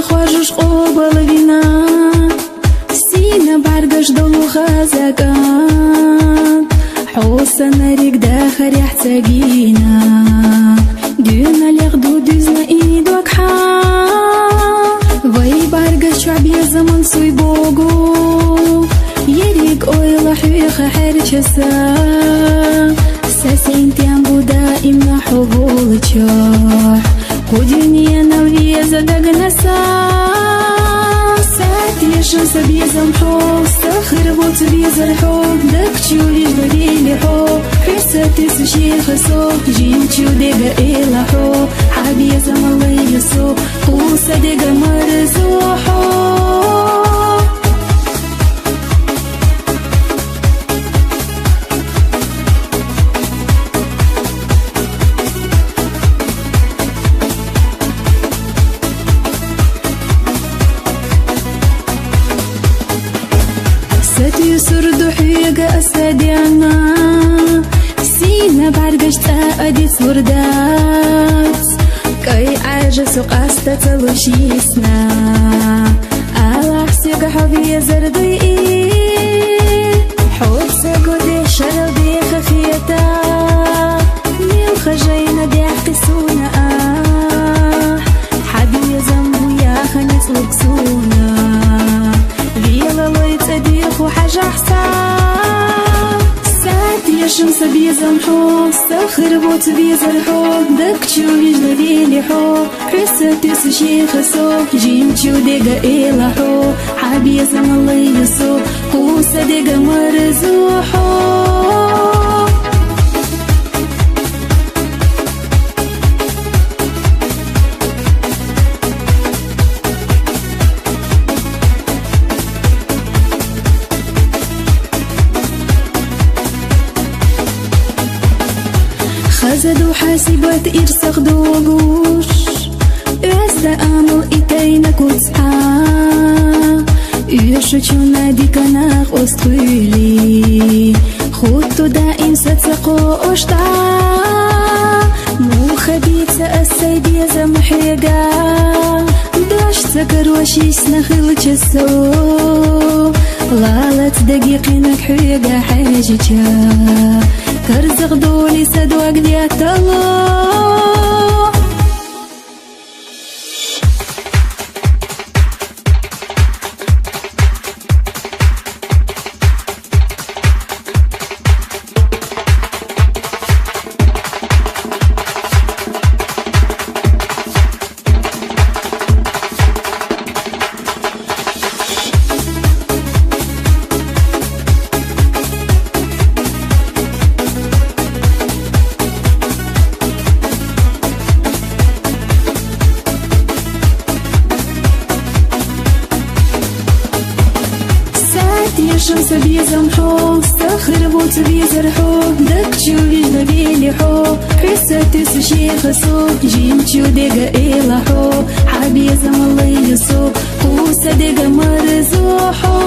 خواجش قبل وینا سینه برگش دلو خزگان حوصن ریگ داخل يحتاجينا دينا ليغدو دوزنا ايدوك وي برگش شعبي زمن سوي بوغو يريق اويلا حويخة حرشسا ساسين تيامبو دائما حبول تشوح قديني انا ويزا دقنسا يشمس بيزمحو استخر بوت بيزرحو دكتشو ليش دليلي حو حساتي سشي خسو جيمتشو ديقا إلحو حابي يزم الله يسو قوسا ديقا مرزوحو يسردو حيقا أساديانا سينا برقش تأدي سوردات كي عاجسو قاستا تلوشيسنا على حسيقا حبي زردي حوب ساقو دي شربي خفيتا ميل خجينا دي حقسونا حبي زنبو يا خنيس لقسونا ليلا ليت أديخو حاجة حساب ساعات يشمس بيزمحو استخر بوت بيزرحو دكتشو يجلبي لحو حساتي سشي خسو جيمتشو ديقا إلحو حابي يزم الله يسو قوسا ديقا مرزوحو خزدو حاسبات إرسخ دوغوش أزدا أمل إتاينا كوتسعا يشوشو نادي كناخ أستويلي خودتو دائم ستسقو أشتا مو خبيثة السيدية زمحيقا داش سكر وشيش نخل جسو لالت دقيقينك حيقا حاججا كرزق دولي سدوق ديات الله يشمس بيزمحو استخر بوت بيزرحو دكتشو يجلبي لحو حساتي سشي خسو جيمتشو ديقا إلحو حابي يزم الله يسو قوسا ديقا مرزوحو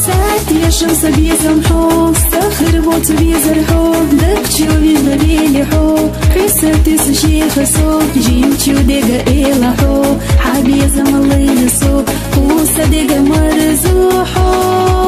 ساعات يشمس بيزمحو استخر بوت بيزرحو دكتشو يجلبي لحو حساتي سشي خسو جيمتشو ديقا إلحو حابي يزم الله يسو قوسا ديقا مرزوحو